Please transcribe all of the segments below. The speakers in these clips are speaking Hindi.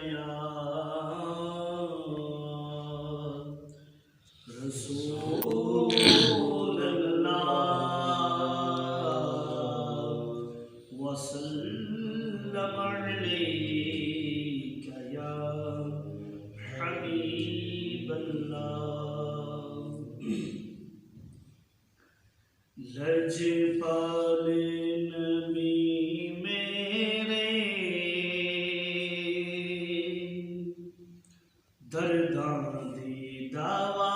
या रसूल अल्लाह वसल्लम अलैका या हबीब अल्लाह। लजपाल नबी मेरे दर्दां दी दवा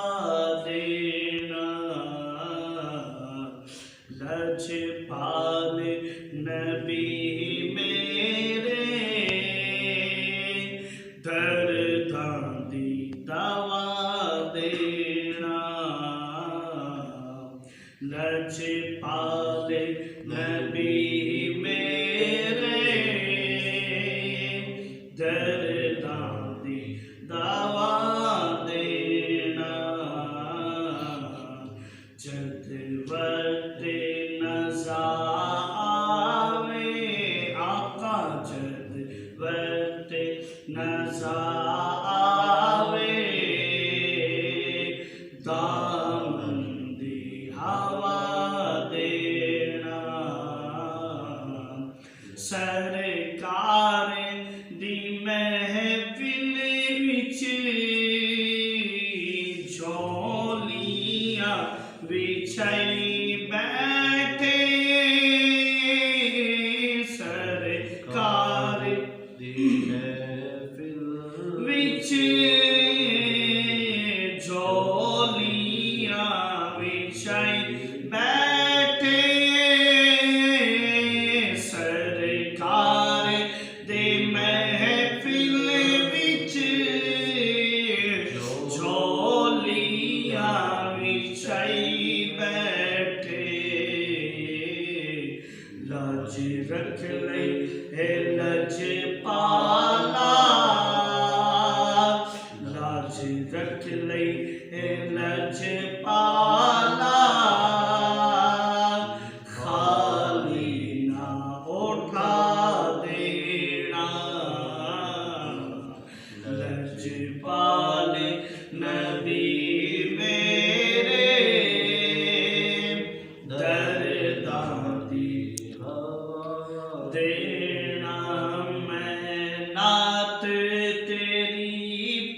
देना। लजपाल नबी मेरे दर्दां दी दवा देना। लजपाल नबी मेरे दर्दां दी दवा देना। जद वक्त नज़ा आवे आका, जद वक्त नज़ा आवे दामन दी हवा देना। सरकार दी महफिल विच झोलियां बिछाई बैठे। सरकार दी महफिल विच झोलियां बिछाई बैठे। सरकार दे महफिल विच झोलियां बिछाई बैठे। लाज रख ले है लजपाला, लाज रख ले है लजपाला। खाली ना उठा देना। लजपाल नबी मेरे दर्दां दी हवा देना। मैं नात तेरी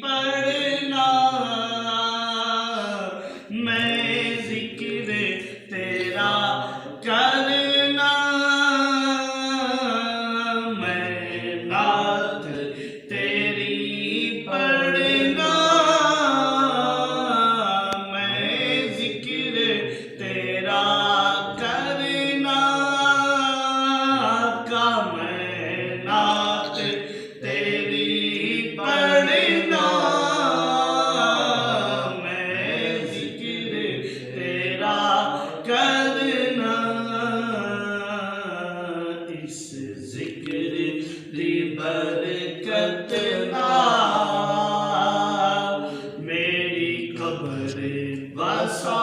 पढ़ना, मैं जिक्र तेरा करना। मैं नात तेरी पढ़ना, मैं जिक्र तेरा करना। का मैं नात तेरी पढ़ना, मैं जिक्र तेरा करना। इस जिक्र दी बरकत नाल मेरी कब्र बसा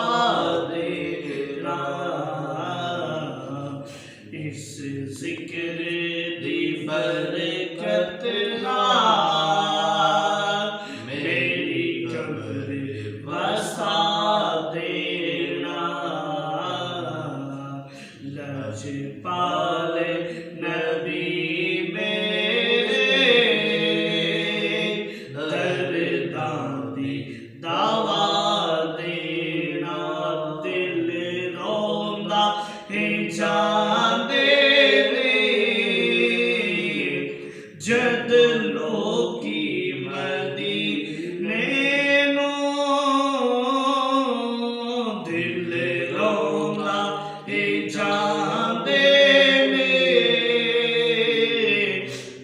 देना। इस जिक्र दी बरकत नाल मेरी कब्र बसा देना। लजपाल नबी मेरे दर्दां दी दवा देना। दिल रोंदा है जांदे ने जद लोकी मदीने नूं। दिल रोंदा है जांदे ने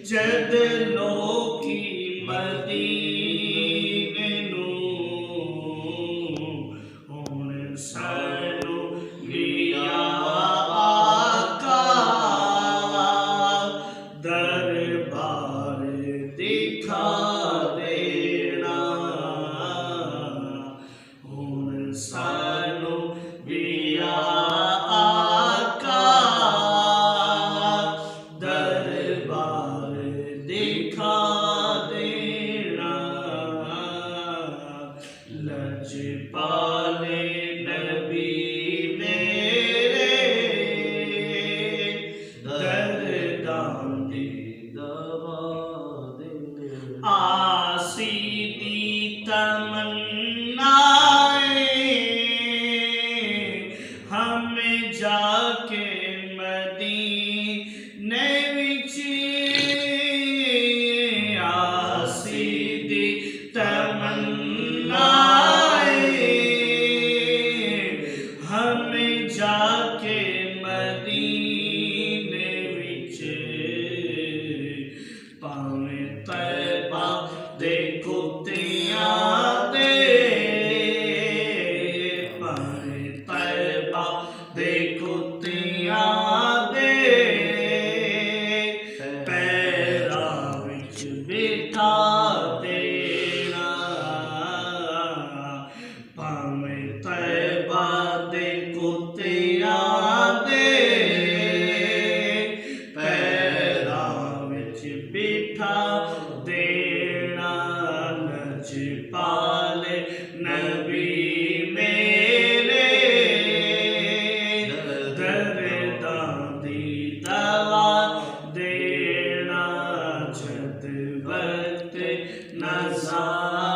जद लोकी मदीने नूं। हुण सानू मिया आका दरबार दिखा देना। हुण सानू मिया आका दरबार दिखा दे। दिखा देना भावें तैबा दे कुत्तियां दे पैरां विच बिठा देना लजपाल नबी मेरे दर्दां दी दवा देना जद वक्त नज़ार